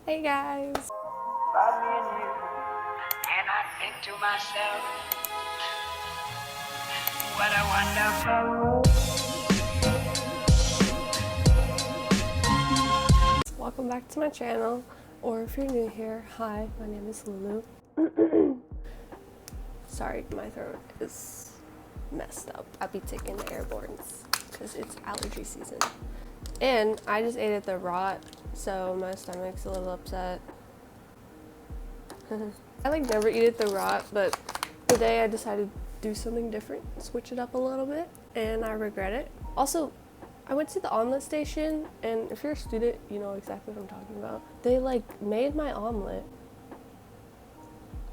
Hey guys! About me and you, and I think to myself, what a wonderful. Welcome back to my channel, or if you're new here, hi, my name is Lulu. Sorry, my throat is messed up. I'll be taking the airbornes because it's allergy season. And I just ate at the Rot, so my stomach's a little upset. I never eat at the Rot, but today I decided to do something different, switch it up a little bit, and I regret it. Also, I went to the omelet station, and if you're a student, you know exactly what I'm talking about. They made my omelet.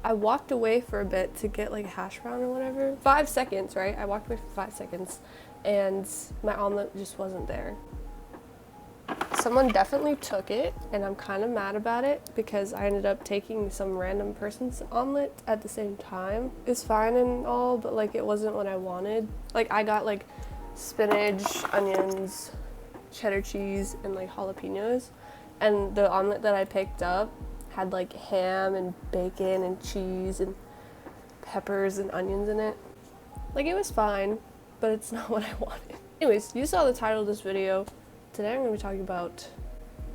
I walked away for a bit to get a hash brown or whatever. 5 seconds, right? I walked away for 5 seconds, and my omelet just wasn't there. Someone definitely took it, and I'm kind of mad about it because I ended up taking some random person's omelet at the same time. It's fine and all, but it wasn't what I wanted. I got spinach, onions, cheddar cheese, and jalapenos, and the omelet that I picked up had ham and bacon and cheese and peppers and onions in it. It was fine, but it's not what I wanted. Anyways, you saw the title of this video. Today I'm going to be talking about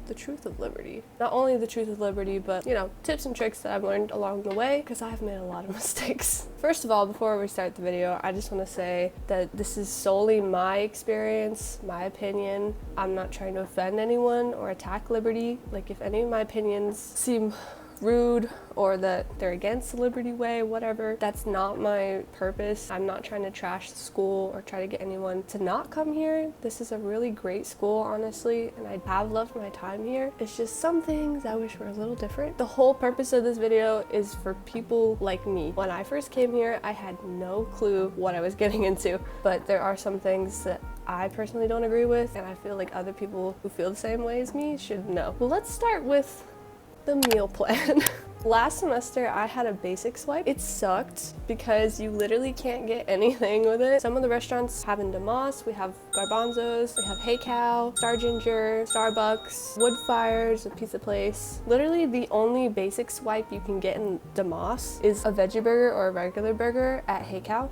the truth of liberty. Not only the truth of liberty, but, tips and tricks that I've learned along the way, because I've made a lot of mistakes. First of all, before we start the video, I just want to say that this is solely my experience, my opinion. I'm not trying to offend anyone or attack liberty. If any of my opinions seem rude or that they're against the Liberty Way, whatever, that's not my purpose. I'm not trying to trash the school or try to get anyone to not come here. This is a really great school, honestly, and I have loved my time here. It's just some things I wish were a little different. The whole purpose of this video is for people like me. When I first came here, I had no clue what I was getting into, but there are some things that I personally don't agree with, and I feel like other people who feel the same way as me should know. Well, let's start with the meal plan. Last semester I had a basic swipe. It sucked because you literally can't get anything with it. Some of the restaurants have in DeMoss, we have Garbanzos, we have Hey Cow, Star Ginger, Starbucks, Woodfire's, a pizza place. Literally the only basic swipe you can get in DeMoss is a veggie burger or a regular burger at Hey Cow.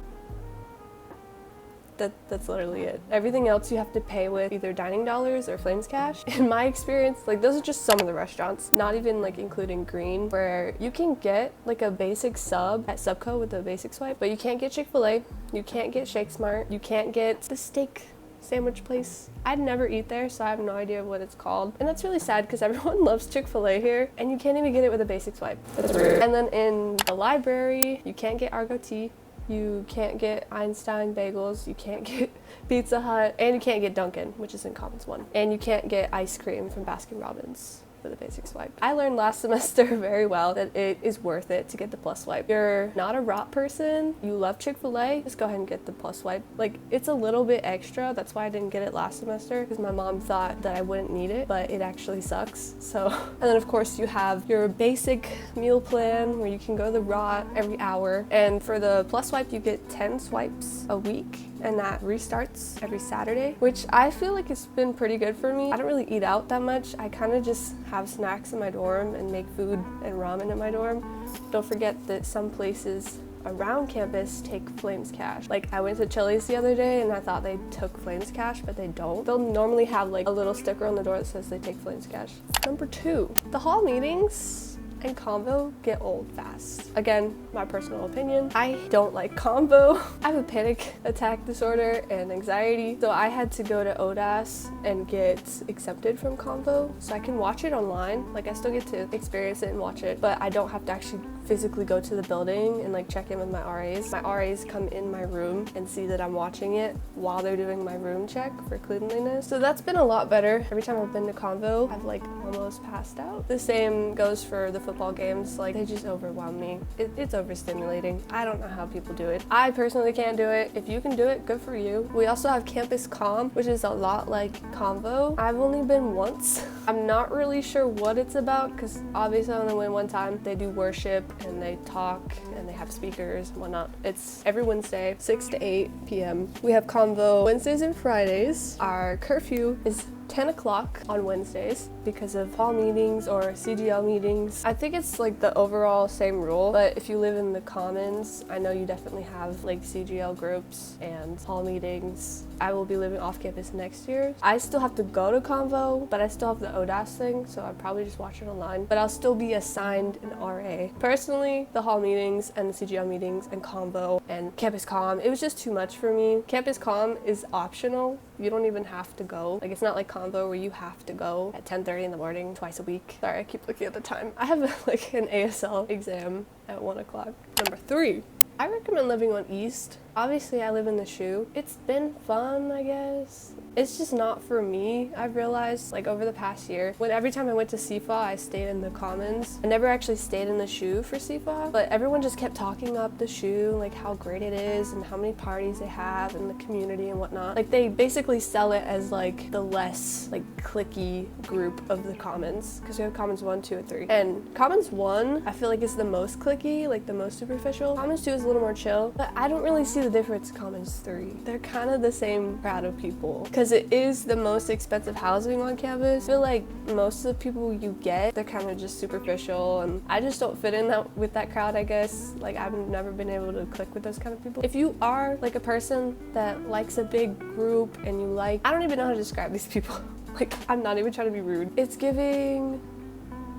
That's literally it. Everything else you have to pay with either dining dollars or Flames Cash. In my experience, those are just some of the restaurants, not even including Green, where you can get a basic sub at Subco with a basic swipe, but you can't get Chick-fil-A, you can't get Shake Smart, you can't get the steak sandwich place. I'd never eat there, so I have no idea what it's called. And that's really sad because everyone loves Chick-fil-A here, and you can't even get it with a basic swipe. That's weird. And then in the library, you can't get Argo tea. You can't get Einstein bagels, you can't get Pizza Hut, and you can't get Dunkin', which is in Commons 1. And you can't get ice cream from Baskin Robbins for the basic swipe. I learned last semester very well that it is worth it to get the plus swipe. If you're not a Rot person, you love Chick-fil-A, just go ahead and get the plus swipe. It's a little bit extra, that's why I didn't get it last semester, because my mom thought that I wouldn't need it, but it actually sucks, so. And then of course you have your basic meal plan where you can go to the Rot every hour, and for the plus swipe you get 10 swipes a week, and that restarts every Saturday, which I feel it's been pretty good for me. I don't really eat out that much. I kind of just have snacks in my dorm and make food and ramen in my dorm. Don't forget that some places around campus take Flames Cash. I went to Chili's the other day and I thought they took Flames Cash, but they don't. They'll normally have a little sticker on the door that says they take Flames Cash. Number 2, the hall meetings and Convo get old fast. Again, my personal opinion. I don't like Convo. I have a panic attack disorder and anxiety, so I had to go to ODAS and get exempted from Convo, so I can watch it online. I still get to experience it and watch it, but I don't have to actually physically go to the building and check in with my RAs. My RAs come in my room and see that I'm watching it while they're doing my room check for cleanliness. So that's been a lot better. Every time I've been to Convo, I've almost passed out. The same goes for the football games. They just overwhelm me. It's overstimulating. I don't know how people do it. I personally can't do it. If you can do it, good for you. We also have Campus Com, which is a lot like Convo. I've only been once. I'm not really sure what it's about because obviously I only went one time. They do worship and they talk and they have speakers and whatnot. It's every Wednesday, 6 to 8 p.m. We have Convo Wednesdays and Fridays. Our curfew is 10 o'clock on Wednesdays because of hall meetings or CGL meetings. I think it's like the overall same rule, but if you live in the Commons, I know you definitely have like CGL groups and hall meetings. I will be living off campus next year. I still have to go to Convo, but I still have the ODAS thing, so I'll probably just watch it online, but I'll still be assigned an RA. Personally, the hall meetings and the CGL meetings and Convo and Campus Com, it was just too much for me. Campus Com is optional. You don't even have to go. Like, it's not like Convo where you have to go at 10:30 in the morning twice a week. Sorry, I keep looking at the time. I have like an ASL exam at 1 o'clock. Number 3, I recommend living on East. Obviously, I live in the SHU. It's been fun, I guess. It's just not for me. I've realized, like, over the past year, when every time I went to CFA, I stayed in the Commons. I never actually stayed in the SHU for CFA, but everyone just kept talking up the SHU, like how great it is and how many parties they have in the community and whatnot. Like, they basically sell it as, like, the less, like, cliquey group of the Commons, because we have Commons 1, 2, and 3. And Commons 1, I feel like is the most cliquey, like, the most superficial. Commons 2 is a little more chill, but I don't really see the difference in Commons 3. They're kind of the same crowd of people, because it is the most expensive housing on campus. I feel like most of the people you get, they're kind of just superficial, and I just don't fit in that with that crowd, I guess. Like, I've never been able to click with those kind of people. If you are like a person that likes a big group and you like, I don't even know how to describe these people. Like, I'm not even trying to be rude. It's giving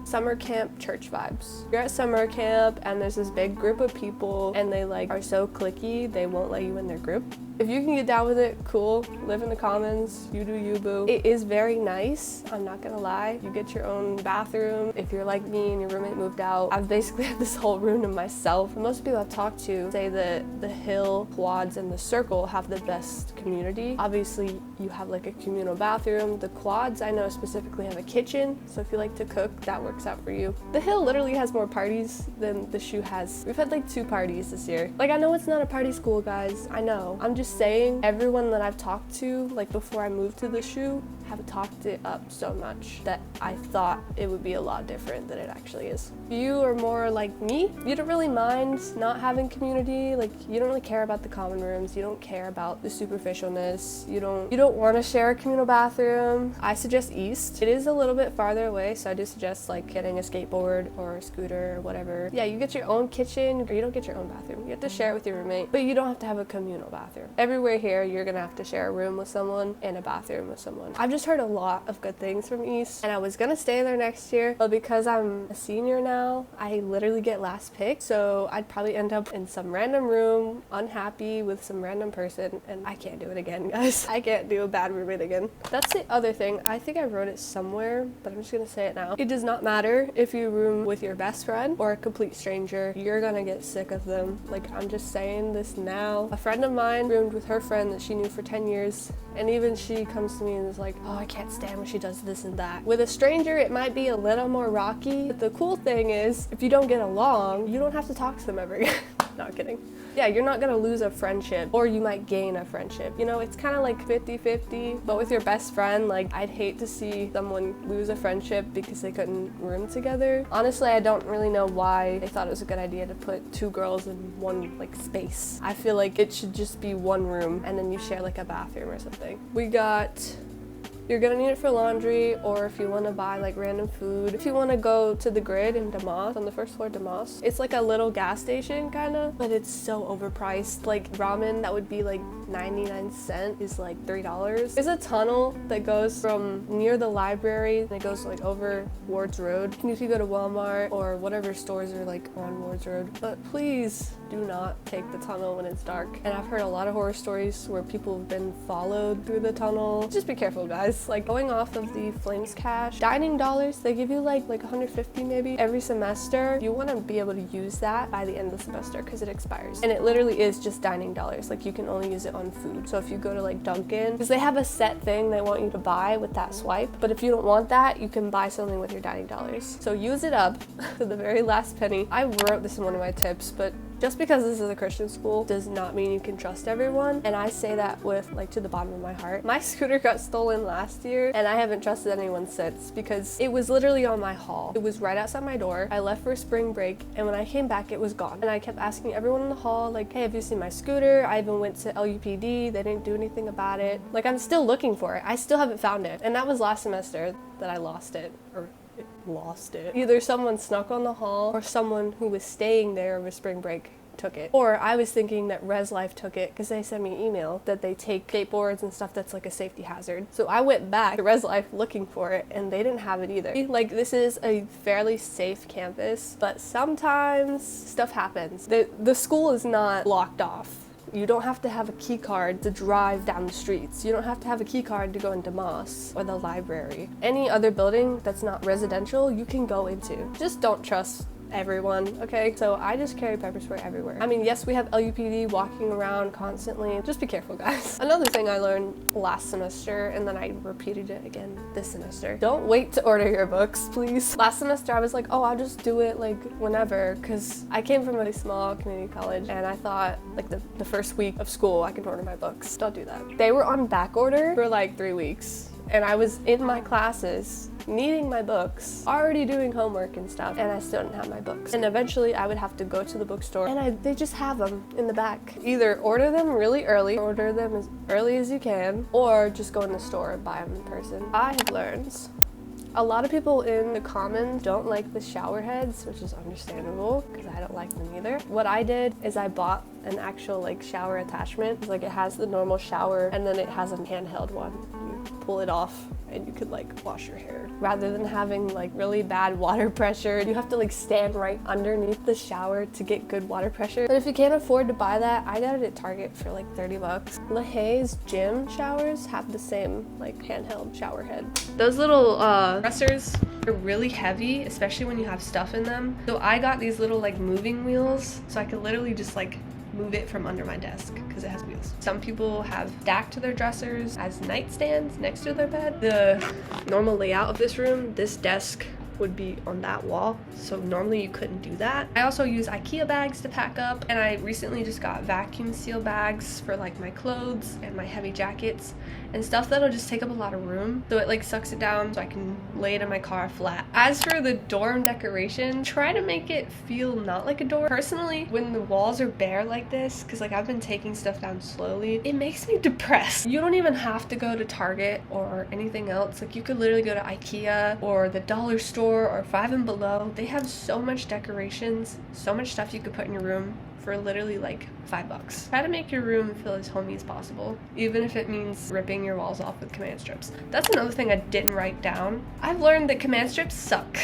summer camp church vibes. You're at summer camp and there's this big group of people and they like are so cliquey, they won't let you in their group. If you can get down with it, cool. Live in the Commons, you do you, boo. It is very nice, I'm not gonna lie. You get your own bathroom. If you're like me and your roommate moved out, I've basically had this whole room to myself. Most people I've talked to say that the Hill, Quads, and the Circle have the best community. Obviously, you have like a communal bathroom. The Quads, I know specifically, have a kitchen, so if you like to cook, that works out for you. The Hill literally has more parties than the SHU has. We've had like 2 parties this year. Like, I know it's not a party school, guys. I know. I'm just saying, everyone that I've talked to, like before I moved to the SHU, have talked it up so much that I thought it would be a lot different than it actually is. If you are more like me, you don't really mind not having community. Like, you don't really care about the common rooms, you don't care about the superficialness, you don't want to share a communal bathroom. I suggest East. It is a little bit farther away, so I do suggest like getting a skateboard or a scooter or whatever. Yeah, you get your own kitchen, or you don't get your own bathroom. You have to share it with your roommate, but you don't have to have a communal bathroom. Everywhere here, you're gonna have to share a room with someone and a bathroom with someone. I've just heard a lot of good things from East, and I was gonna stay there next year, but because I'm a senior now, I literally get last pick, so I'd probably end up in some random room, unhappy with some random person, and I can't do it again, guys. I can't do a bad roommate again. That's the other thing. I think I wrote it somewhere, but I'm just gonna say it now. It does not matter if you room with your best friend or a complete stranger. You're gonna get sick of them. Like, I'm just saying this now. A friend of mine roomed with her friend that she knew for 10 years, and even she comes to me and is like, oh, I can't stand when she does this and that. With a stranger, it might be a little more rocky, but the cool thing is, if you don't get along, you don't have to talk to them ever again. Not kidding. Yeah, you're not gonna lose a friendship, or you might gain a friendship. You know, it's kind of like 50-50, but with your best friend, like, I'd hate to see someone lose a friendship because they couldn't room together. Honestly, I don't really know why they thought it was a good idea to put 2 girls in one, like, space. I feel like it should just be one room, and then you share, like, a bathroom or something. We got... You're gonna need it for laundry, or if you want to buy like random food. If you want to go to the Grid in Damas, on the first floor of Damas, it's like a little gas station kind of, but it's so overpriced. Like, ramen that would be like 99 cents is like $3. There's a tunnel that goes from near the library and it goes like over Wards Road. And you can go to Walmart or whatever stores are like on Wards Road, but please do not take the tunnel when it's dark. And I've heard a lot of horror stories where people have been followed through the tunnel. Just be careful, guys. Like, going off of the Flames Cash, dining dollars, they give you like 150 maybe every semester. You want to be able to use that by the end of the semester because it expires. And it literally is just dining dollars. Like, you can only use it on food. So if you go to like Dunkin', because they have a set thing they want you to buy with that swipe, but if you don't want that, you can buy something with your dining dollars. So use it up to the very last penny. I wrote this in one of my tips, but Just because this is a Christian school does not mean you can trust everyone, and I say that with like to the bottom of my heart. My scooter got stolen last year and I haven't trusted anyone since because it was literally on my hall. It was right outside my door. I left for spring break and when I came back it was gone. And I kept asking everyone in the hall like, hey, have you seen my scooter? I even went to LUPD. They didn't do anything about it. Like, I'm still looking for it. I still haven't found it. And that was last semester that I lost it, or lost it. Either someone snuck on the hall or someone who was staying there over spring break took it. Or I was thinking that Res Life took it because they sent me an email that they take skateboards and stuff that's like a safety hazard. So I went back to Res Life looking for it and they didn't have it either. Like, this is a fairly safe campus, but sometimes stuff happens. The school is not locked off. You don't have to have a key card to drive down the streets. You don't have to have a key card to go into Moss or the library. Any other building that's not residential, you can go into. Just don't trust everyone, okay? So I just carry pepper spray everywhere. I mean, yes, we have LUPD walking around constantly. Just be careful, guys. Another thing I learned last semester, and then I repeated it again this semester. Don't wait to order your books, please. Last semester, I was like, oh, I'll just do it like whenever, because I came from a small community college, and I thought like the first week of school, I can order my books. Don't do that. They were on back order for like 3 weeks, and I was in my classes needing my books, already doing homework and stuff, and I still didn't have my books. And eventually I would have to go to the bookstore and they just have them in the back. Either order them really early, order them as early as you can, or just go in the store and buy them in person. I have learned a lot of people in the Commons don't like the shower heads, which is understandable because I don't like them either. What I did is I bought an actual like shower attachment. Like, it has the normal shower and then it has a handheld one. You pull it off and you could like wash your hair. Rather than having like really bad water pressure, you have to like stand right underneath the shower to get good water pressure. But if you can't afford to buy that, I got it at Target for like 30 bucks. LaHaye's gym showers have the same like handheld shower head. Those little dressers are really heavy, especially when you have stuff in them. So I got these little like moving wheels so I could literally just like move it from under my desk because it has wheels. Some people have stacked their dressers as nightstands next to their bed. The normal layout of this room, this desk would be on that wall, so normally you couldn't do that. I also use IKEA bags to pack up, and I recently just got vacuum seal bags for like my clothes and my heavy jackets and stuff that'll just take up a lot of room, so it like sucks it down so I can lay it in my car flat. As for the dorm decoration, try to make it feel not like a dorm. Personally, when the walls are bare like this, because like I've been taking stuff down slowly, it makes me depressed. You don't even have to go to Target or anything else. Like, you could literally go to IKEA or the dollar store or Five and Below. They have so much decorations, so much stuff you could put in your room for literally like $5. Try to make your room feel as homey as possible, even if it means ripping your walls off with command strips. That's another thing I didn't write down. I've learned that command strips suck.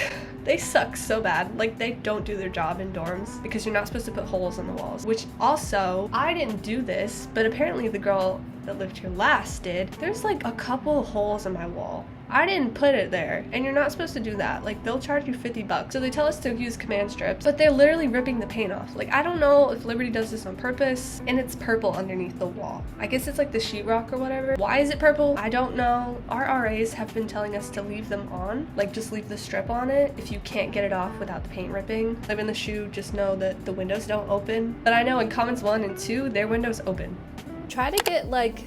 They suck so bad. Like, they don't do their job in dorms because you're not supposed to put holes in the walls, which also, I didn't do this, but apparently the girl that lived here last did. There's like a couple holes in my wall. I didn't put it there, and you're not supposed to do that. Like, they'll charge you 50 bucks. So they tell us to use command strips, but they're literally ripping the paint off. Like, I don't know if Liberty does this on purpose, and it's purple underneath the wall. I guess it's like the sheetrock or whatever. Why is it purple? I don't know. Our RAs have been telling us to leave them on, like just leave the strip on it if you can't get it off without the paint ripping. Live in the shoe, just know that the windows don't open. But I know in Commons 1 and 2, their windows open. Try to get like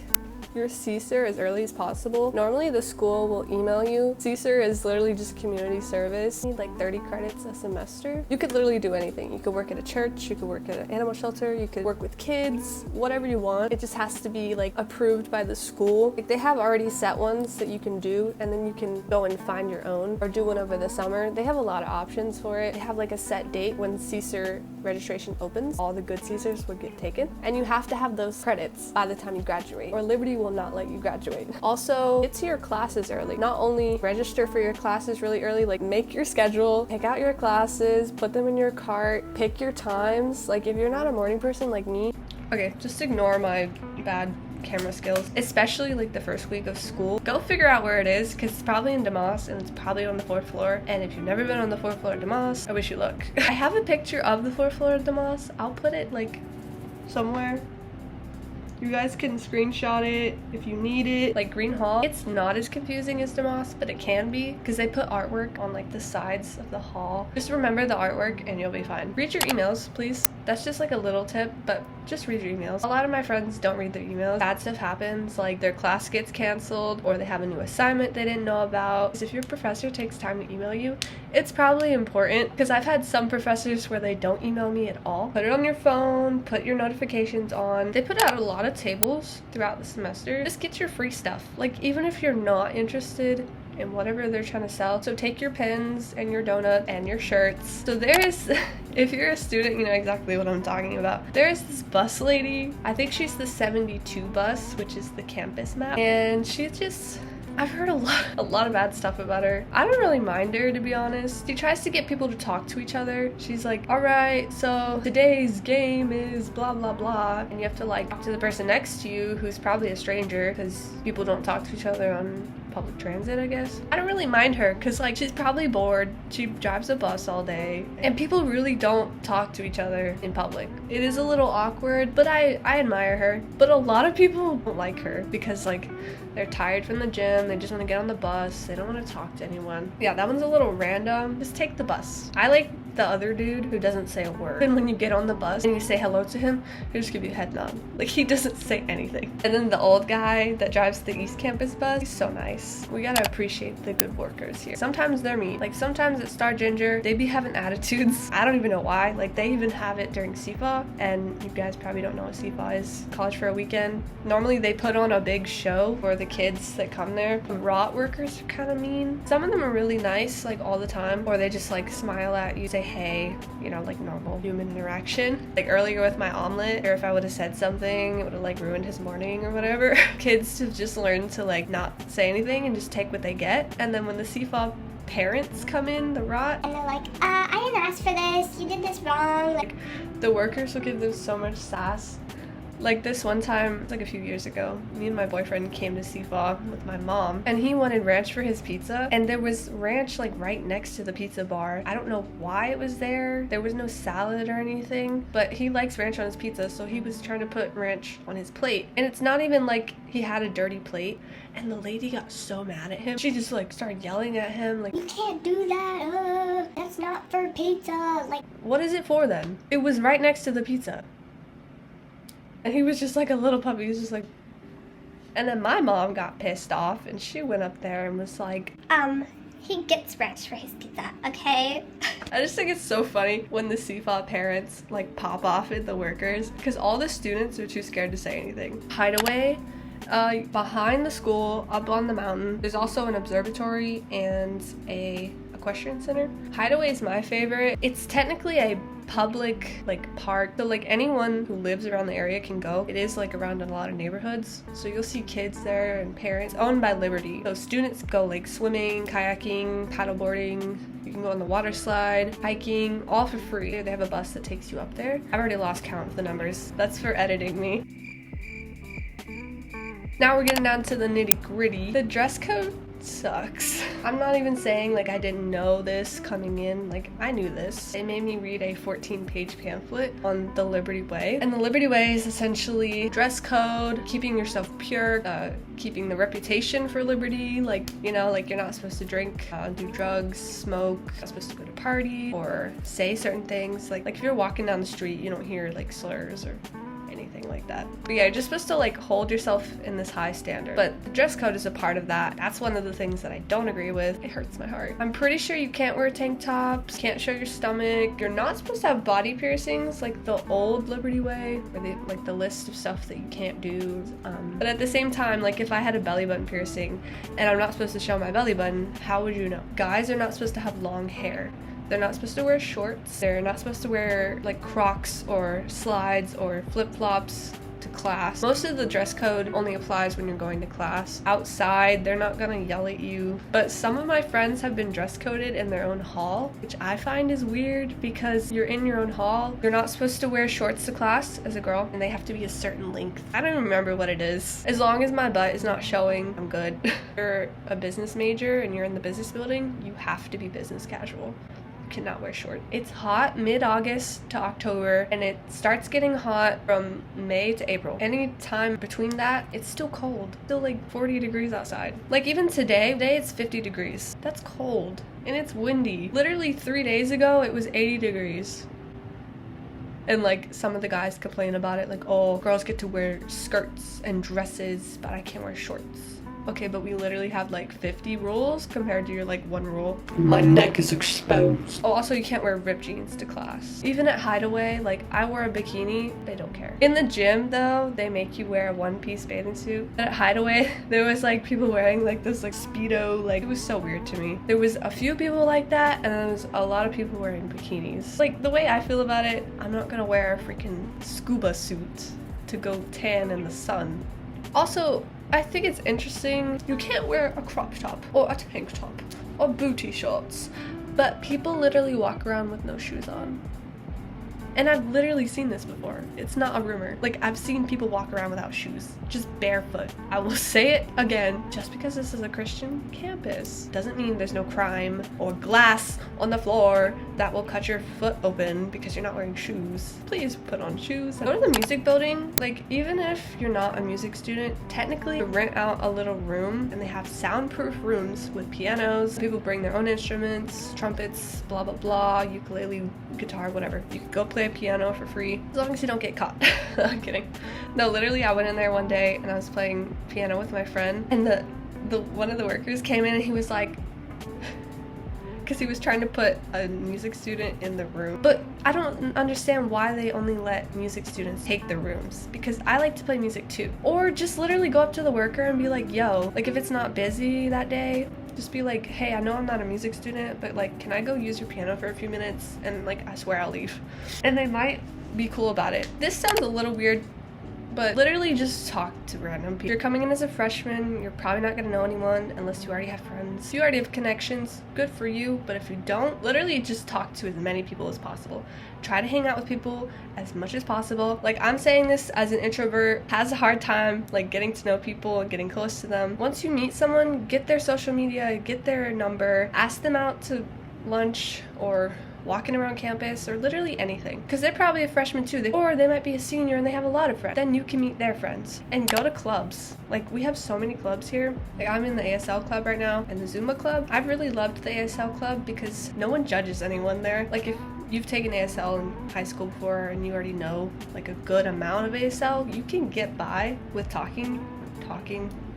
your CSER as early as possible. Normally the school will email you. CSER is literally just community service. You need like 30 credits a semester. You could literally do anything. You could work at a church, you could work at an animal shelter, you could work with kids, whatever you want. It just has to be like approved by the school. Like, they have already set ones that you can do, and then you can go and find your own or do one over the summer. They have a lot of options for it. They have like a set date when CSER registration opens. All the good CSERs would get taken, and you have to have those credits by the time you graduate, or Liberty will not let you graduate. Also, get to your classes early. Not only register for your classes really early, like make your schedule, pick out your classes, put them in your cart, pick your times. Like, if you're not a morning person like me, okay, just ignore my bad camera skills, especially like the first week of school. Go figure out where it is, because it's probably in DeMoss and it's probably on the 4th floor. And if you've never been on the 4th floor of DeMoss, I wish you luck. I have a picture of the 4th floor of DeMoss. I'll put it like somewhere You guys can screenshot it if you need it. Like Green Hall, it's not as confusing as DeMoss, but it can be because they put artwork on like the sides of the hall. Just remember the artwork and you'll be fine. Read your emails, please. That's just like a little tip, but just read your emails. A lot of my friends don't read their emails. Bad stuff happens, like their class gets canceled or they have a new assignment they didn't know about. Because if your professor takes time to email you, it's probably important, because I've had some professors where they don't email me at all. Put it on your phone, put your notifications on. They put out a lot of tables throughout the semester. Just get your free stuff. Like even if you're not interested in whatever they're trying to sell. So take your pens and your donut and your shirts. So there's, if you're a student, you know exactly what I'm talking about. There's this bus lady. I think she's the 72 bus, which is the campus map. And she's just, I've heard a lot of bad stuff about her. I don't really mind her, to be honest. She tries to get people to talk to each other. She's like, all right, so today's game is blah, blah, blah. And you have to like talk to the person next to you who's probably a stranger, because people don't talk to each other on public transit, I guess. I don't really mind her because like she's probably bored. She drives a bus all day and people really don't talk to each other in public. It is a little awkward, but I admire her. But a lot of people don't like her because like they're tired from the gym, they just want to get on the bus, they don't want to talk to anyone. Yeah, that one's a little random. Just take the bus. I like the other dude who doesn't say a word. And when you get on the bus and you say hello to him, he'll just give you a head nod. Like he doesn't say anything. And then the old guy that drives the East Campus bus, he's so nice. We gotta appreciate the good workers here. Sometimes they're mean. Like sometimes at Star Ginger, they be having attitudes. I don't even know why. Like they even have it during CFA, and you guys probably don't know what CFA is. College for a Weekend. Normally they put on a big show for the kids that come there. The ROT workers are kind of mean. Some of them are really nice, like all the time, or they just like smile at you, say hey, you know, like normal human interaction. Like earlier with my omelet, or if I would have said something, it would have like ruined his morning or whatever. Kids have just learned to like not say anything and just take what they get. And then when the CFA parents come in, the ROT, and they're like, I didn't ask for this, you did this wrong. Like the workers will give them so much sass. Like this one time, it's like a few years ago, me and my boyfriend came to CFA with my mom, and he wanted ranch for his pizza, and there was ranch like right next to the pizza bar. I don't know why it was there. There was no salad or anything, but he likes ranch on his pizza, so he was trying to put ranch on his plate. And it's not even like he had a dirty plate, and the lady got so mad at him. She just like started yelling at him like, you can't do that, that's not for pizza. Like, what is it for then? It was right next to the pizza. And he was just like a little puppy. He was just like... And then my mom got pissed off and she went up there and was like, he gets ranch for his pizza, okay? I just think it's so funny when the CFA parents like pop off at the workers, because all the students are too scared to say anything. Hideaway, behind the school, up on the mountain, there's also an observatory and a equestrian center. Hideaway is my favorite. It's technically a public like park, so like anyone who lives around the area can go. It is like around in a lot of neighborhoods, so you'll see kids there and parents. Owned by Liberty, so students go like swimming, kayaking, paddleboarding. You can go on the water slide, hiking, all for free. They have a bus that takes you up there. I've already lost count of the numbers. That's for editing me. Now we're getting down to the nitty-gritty. The dress code sucks. I'm not even saying like I didn't know this coming in. Like I knew this. It made me read a 14-page pamphlet on the Liberty Way. And the Liberty Way is essentially dress code, keeping yourself pure, keeping the reputation for liberty. Like, you know, like you're not supposed to drink, do drugs, smoke, you're not supposed to go to party or say certain things. Like if you're walking down the street, you don't hear like slurs or anything like that. But yeah, you're just supposed to like hold yourself in this high standard. But the dress code is a part of that. That's one of the things that I don't agree with. It hurts my heart. I'm pretty sure you can't wear tank tops, can't show your stomach. You're not supposed to have body piercings like the old Liberty Way, or the list of stuff that you can't do. But at the same time, like if I had a belly button piercing and I'm not supposed to show my belly button, how would you know? Guys are not supposed to have long hair. They're not supposed to wear shorts. They're not supposed to wear like Crocs or slides or flip-flops to class. Most of the dress code only applies when you're going to class. Outside, they're not gonna yell at you. But some of my friends have been dress coded in their own hall, which I find is weird because you're in your own hall. You're not supposed to wear shorts to class as a girl, and they have to be a certain length. I don't even remember what it is. As long as my butt is not showing, I'm good. If you're a business major and you're in the business building, you have to be business casual. you cannot wear shorts. It's hot mid-August to October, and it starts getting hot from May to April. Any time between that, it's still cold. Still like 40 degrees outside. Like even today it's 50 degrees. That's cold. And it's windy. Literally 3 days ago, it was 80 degrees. And like some of the guys complain about it, like, oh, girls get to wear skirts and dresses, but I can't wear shorts. Okay, but we literally have like 50 rules compared to your like one rule. My neck is exposed. Oh, also you can't wear ripped jeans to class. Even at Hideaway, like I wore a bikini, they don't care. In the gym though, they make you wear a one-piece bathing suit. At Hideaway, there was like people wearing like this like Speedo, like it was so weird to me. There was a few people like that, and there was a lot of people wearing bikinis. Like the way I feel about it, I'm not gonna wear a freaking scuba suit to go tan in the sun. Also, I think it's interesting, you can't wear a crop top or a tank top or booty shorts, but people literally walk around with no shoes on. And I've literally seen this before. It's not a rumor. Like, I've seen people walk around without shoes, just barefoot. I will say it again, just because this is a Christian campus doesn't mean there's no crime or glass on the floor that will cut your foot open because you're not wearing shoes. Please put on shoes. Go to the music building. Like, even if you're not a music student, technically rent out a little room, and they have soundproof rooms with pianos. People bring their own instruments, trumpets, blah, blah, blah, ukulele, guitar, whatever. You can go play a piano for free as long as you don't get caught. I'm kidding. No, literally I went in there one day and I was playing piano with my friend, and the one of the workers came in and he was like, because he was trying to put a music student in the room. But I don't understand why they only let music students take the rooms, because I like to play music too. Or just literally go up to the worker and be like, yo, like if it's not busy that day, just be like, hey, I know I'm not a music student, but like, can I go use your piano for a few minutes? And like, I swear I'll leave. And they might be cool about it. This sounds a little weird, but literally just talk to random people. If you're coming in as a freshman, you're probably not gonna know anyone unless you already have friends. If you already have connections, good for you, but if you don't, literally just talk to as many people as possible. Try to hang out with people as much as possible. Like, I'm saying this as an introvert, has a hard time like getting to know people and getting close to them. Once you meet someone, get their social media, get their number, ask them out to lunch or walking around campus or literally anything, because they're probably a freshman too, or they might be a senior and they have a lot of friends. Then you can meet their friends and go to clubs. Like, we have so many clubs here. Like, I'm in the ASL club right now and the Zumba club. I've really loved the ASL club because no one judges anyone there. Like, if you've taken ASL in high school before and you already know like a good amount of ASL, you can get by with talking,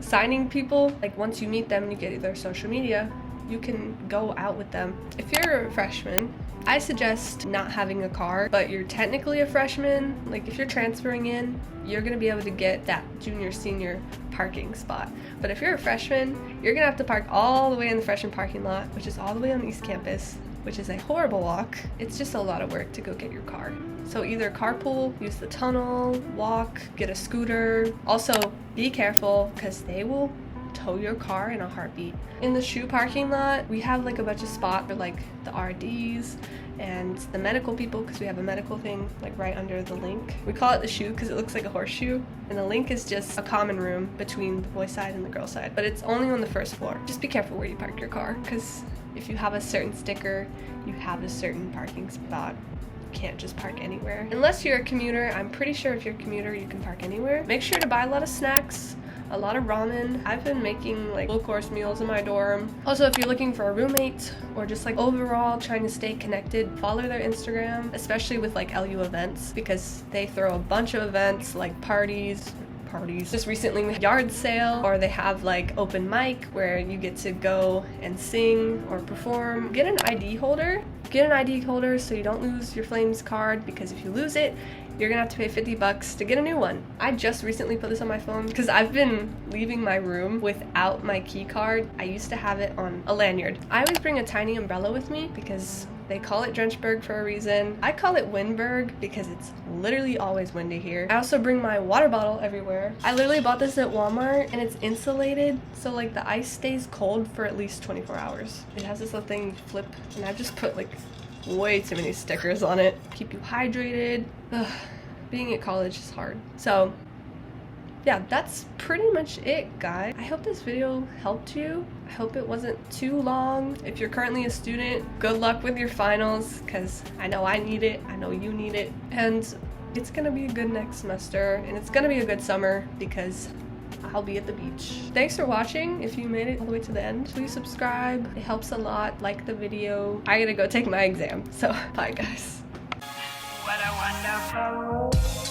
signing people. Like, once you meet them and you get their social media, you can go out with them. If you're a freshman, I suggest not having a car, but you're technically a freshman. Like, if you're transferring in, you're gonna be able to get that junior, senior parking spot. But if you're a freshman, you're gonna have to park all the way in the freshman parking lot, which is all the way on East Campus, which is a horrible walk. It's just a lot of work to go get your car. So either carpool, use the tunnel, walk, get a scooter. Also, be careful, because they will tow your car in a heartbeat. In the shoe parking lot, we have like a bunch of spots for like the RDs and the medical people, because we have a medical thing like right under the link. We call it the shoe because it looks like a horseshoe, and the link is just a common room between the boys' side and the girls' side, but it's only on the first floor. Just be careful where you park your car, because if you have a certain sticker, you have a certain parking spot. You can't just park anywhere. Unless you're a commuter. I'm pretty sure if you're a commuter, you can park anywhere. Make sure to buy a lot of snacks, a lot of ramen. I've been making like full course meals in my dorm. Also, if you're looking for a roommate or just like overall trying to stay connected, follow their Instagram, especially with like LU events, because they throw a bunch of events like parties. Just recently we had yard sale, or they have like open mic where you get to go and sing or perform. Get an ID holder. Get an ID holder so you don't lose your Flames card, because if you lose it, you're gonna have to pay $50 to get a new one. I just recently put this on my phone because I've been leaving my room without my key card. I used to have it on a lanyard. I always bring a tiny umbrella with me because they call it Drenchburg for a reason. I call it Windberg because it's literally always windy here. I also bring my water bottle everywhere. I literally bought this at Walmart and it's insulated, so like the ice stays cold for at least 24 hours. It has this little thing you flip, and I've just put like way too many stickers on it. Keep you hydrated. Ugh, being at college is hard. So yeah, that's pretty much it, guys. I hope this video helped you. I hope it wasn't too long. If you're currently a student, good luck with your finals, because I know I need it, I know you need it, and it's gonna be a good next semester, and it's gonna be a good summer because I'll be at the beach. Thanks for watching. If you made it all the way to the end, please subscribe. It helps a lot. Like the video. I gotta go take my exam, so bye guys. What a wonderful